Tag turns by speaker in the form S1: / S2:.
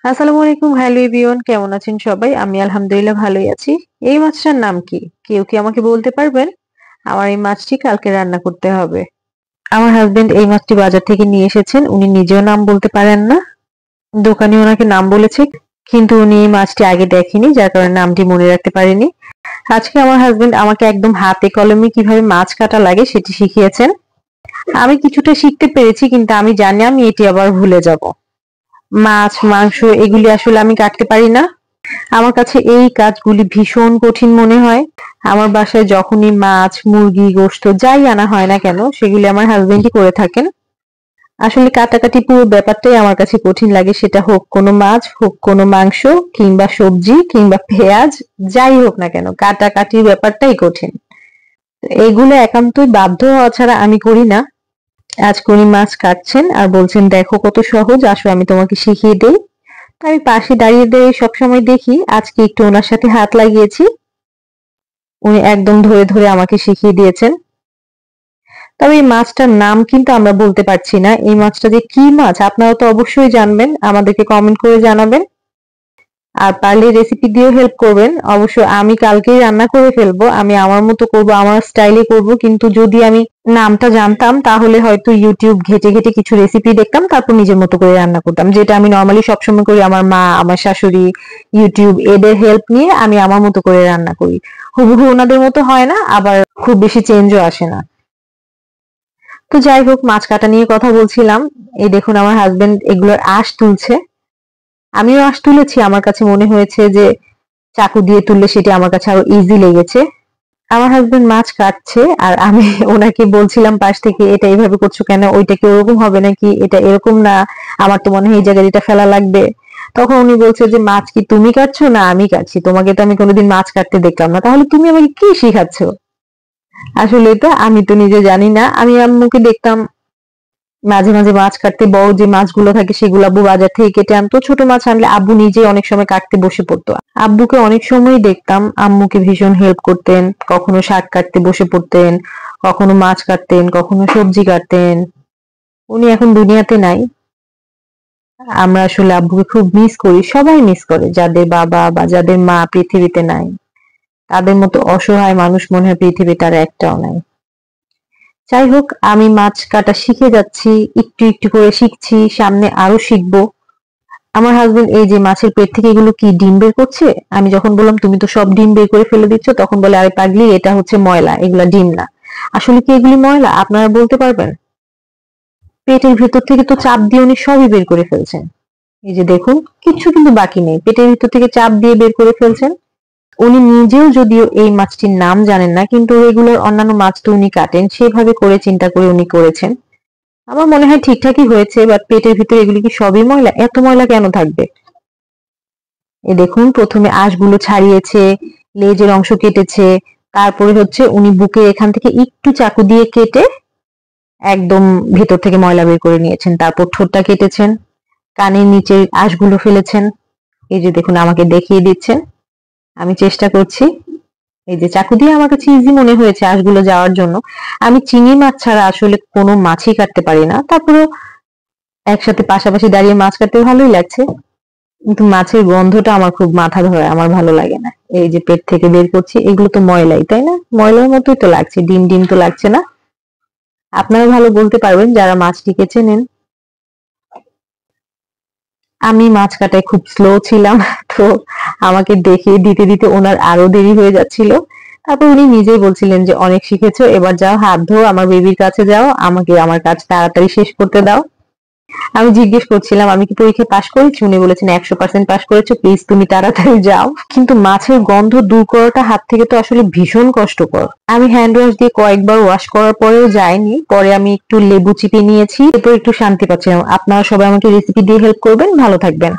S1: আসসালামু আলাইকুম। Hello everyone, কেমন আছেন সবাই? আমি আলহামদুলিল্লাহ ভালোই আছি। এই মাছটার নাম কি? কেউ কি আমাকে বলতে পারবেন? আমার এই মাছটি কালকে রান্না করতে হবে। আমার হাসব্যান্ড এই মাছটি বাজার থেকে নিয়ে এসেছেন। উনি নিজেও নাম বলতে পারেন না। দোকানি ওনাকে নাম বলেছে, কিন্তু উনি এই মাছটি আগে দেখেনি, যার কারণে নামটি মনে রাখতে পারেনি। আজকে আমার হাসব্যান্ড আমাকে একদম হাতে কলমে কিভাবে মাছ কাটা লাগে সেটি শিখিয়েছেন। আমি কিছুটা শিখতে পেরেছি, কিন্তু আমি জানি আমি এটি আবার ভুলে যাব। মাছ, মাংস এগুলি আসলে আমি কাটতে পারি না। আমার কাছে এই কাজগুলি ভীষণ কঠিন মনে হয়। আমার বাসায় যখনই মাছ, মুরগি, গোশত যাই আনা হয় না কেন সেগুলি আমার হাসব্যান্ডই করে থাকেন। আসলে কাটাকাটি পুরো ব্যাপারটাই আমার কাছে কঠিন লাগে, সেটা হোক কোনো মাছ, হোক কোনো মাংস, কিংবা সবজি, কিংবা পেঁয়াজ, যাই হোক না কেন কাটাকাটির ব্যাপারটাই কঠিন। এগুলো একান্তই বাধ্য হওয়া ছাড়া আমি করি না। আজকে উনি মাছ কাটছেন আর বলছেন, দেখো কত সহজ, আসো আমি তোমাকে শিখিয়ে দেই। আমি পাশে দাঁড়িয়ে দাঁড়িয়ে সবসময় দেখি, আজকে একটু ওনার সাথে হাত লাগিয়েছি। উনি একদম ধরে ধরে আমাকে শিখিয়ে দিয়েছেন। তবে এই মাছটার নাম কিন্তু আমরা বলতে পারছি না। এই মাছটা যে কি মাছ আপনারা তো অবশ্যই জানবেন, আমাদেরকে কমেন্ট করে জানাবেন। আর পারলে রেসিপি দিয়েও হেল্প করবেন। অবশ্য আমি কালকেই রান্না করে ফেলবো, আমি আমার মতো করব, আমার স্টাইলে করব। কিন্তু যদি আমি নামটা জানতাম তাহলে হয়তো ইউটিউব ঘেটে ঘেটে কিছু রেসিপি দেখতাম, তারপর নিজের মতো করে রান্না করতাম, যেটা আমি নর্মালি সবসময় করি। আমার মা, আমার শাশুড়ি, ইউটিউব এদের হেল্প নিয়ে আমি আমার মতো করে রান্না করি। হুবহু ওনাদের মতো হয় না, আবার খুব বেশি চেঞ্জও আসে না। তো যাই হোক, মাছ কাটা নিয়ে কথা বলছিলাম। এই দেখুন আমার হাজবেন্ড এগুলোর আঁশ তুলছে। আমিও আঁশ তুলেছি, আমার কাছে মনে হয়েছে যে চাকু দিয়ে তুললে সেটি আমার কাছে আরো ইজি লেগেছে। আমার হাসবেন্ড মাছ কাটছে আর আমি ওনাকে বলছিলাম পাশ থেকে, এটা এইভাবে করছো কেন, ওইটা কি ওরকম হবে নাকি, এটা এরকম না, আমার তো মনে হয় এই জায়গায় এটা ফেলা লাগবে। তখন উনি বলছে যে, মাছ কি তুমি কাটছো না আমি কাটছি? তোমাকে তো আমি কোনোদিন মাছ কাটতে দেখলাম না, তাহলে তুমি আমাকে কি শিখাচ্ছ? আসলে এটা আমি তো নিজে জানি না। আমি আম্মুকে দেখতাম মাঝে মাঝে মাছ কাটতে, বড় যে মাছগুলো থাকে সেগুলো আব্বু বাজার থেকে কেটে আনতো। ছোট মাছ আনলে আব্বু নিজে অনেক সময় কাটতে বসে পড়তো। আব্বুকে অনেক সময় দেখতাম আম্মুকে ভীষণ হেল্প করতেন। কখনো শাক কাটতে বসে পড়তেন, কখনো মাছ কাটতেন, কখনো সবজি কাটতেন। উনি এখন দুনিয়াতে নাই। আমরা আসলে আব্বুকে খুব মিস করি, সবাই মিস করে, যাদের বাবা বা যাদের মা পৃথিবীতে নাই। তাদের মতো অসহায় মানুষ মনে হয় পৃথিবীতে আর একটাও নাই। যাই হোক, আমি মাছ কাটা শিখে যাচ্ছি, একটু একটু করে শিখছি, সামনে আরো শিখবো। আমার হাসবেন্ড এই যে মাছের পেট থেকে এগুলো কি ডিম বের করছে। আমি যখন বললাম তুমি তো সব ডিম বের করে ফেলে দিচ্ছ, তখন বলে, আরে পাগলি, এটা হচ্ছে ময়লা, এগুলা ডিম না। আসলে কি এগুলি ময়লা আপনারা বলতে পারবেন? পেটের ভেতর থেকে তো চাপ দিয়ে উনি সবই বের করে ফেলছেন। এই যে দেখুন, কিচ্ছু কিন্তু বাকি নেই, পেটের ভিতর থেকে চাপ দিয়ে বের করে ফেলছেন। উনি নিজেও যদিও এই মাছটির নাম জানেন না, কিন্তু রেগুলার অন্যান্য মাছ তো উনি কাটেন, সেভাবে করে চিন্তা করে উনি করেছেন। আমার মনে হয় ঠিকঠাকই হয়েছে। বাট পেটের ভিতরে এগুলি কি সবই ময়লা? এত ময়লা কেন থাকবে? এ দেখুন, প্রথমে আঁশগুলো ছাড়িয়েছে, লেজের অংশ কেটেছে, তারপরে হচ্ছে উনি বুকে এখান থেকে একটু চাকু দিয়ে কেটে একদম ভেতর থেকে ময়লা বের করে নিয়েছেন। তারপর ঠোঁটটা কেটেছেন, কানের নিচের আঁশগুলো ফেলেছেন। এই যে দেখুন, আমাকে দেখিয়ে দিচ্ছেন, আমি চেষ্টা করছি। এই যে চাকু দিয়ে আমার কাছে ইজি মনে হয়েছে আঁশগুলো যাওয়ার জন্য। আমি চিংড়ি মাছ ছাড়া আসলে কোনো মাছই কাটতে পারি না, তারপরেও একসাথে পাশাপাশি দাঁড়িয়ে মাছ কাটতে ভালোই লাগছে। কিন্তু মাছের গন্ধটা আমার খুব মাথা ধরে, আমার ভালো লাগে না। এই যে পেট থেকে বের করছি, এগুলো তো ময়লাই, তাই না? ময়লার মতোই তো লাগছে, ডিম ডিম তো লাগছে না। আপনারা ভালো বলতে পারবেন যারা মাছটিকে চেনেন। আমি মাছ কাটায় খুব স্লো ছিলাম, তো আমাকে দেখিয়ে দিতে দিতে ওনার আরো দেরি হয়ে যাচ্ছিল। তারপর উনি নিজেই বলছিলেন যে, অনেক শিখেছো, এবার যাও হাত ধো, আমার বেবির কাছে যাও, আমাকে আমার কাজ তাড়াতাড়ি শেষ করতে দাও। আমি জিজ্ঞেস করছিলাম, আমি কি পরীক্ষায় পাশ করেছি? উনি বলেছেন 100% পাশ করেছো, প্লিজ তুমি তাড়াতাড়ি যাও। কিন্তু মাছের গন্ধ দূর করাটা হাত থেকে তো আসলে ভীষণ কষ্টকর। আমি হ্যান্ড ওয়াশ দিয়ে কয়েকবার ওয়াশ করার পরেও যায়নি। পরে আমি একটু লেবু চিপে নিয়েছি, এরপর একটু শান্তি পাচ্ছিলাম। আপনারা সবাই আমাকে রেসিপি দিয়ে হেল্প করবেন। ভালো থাকবেন।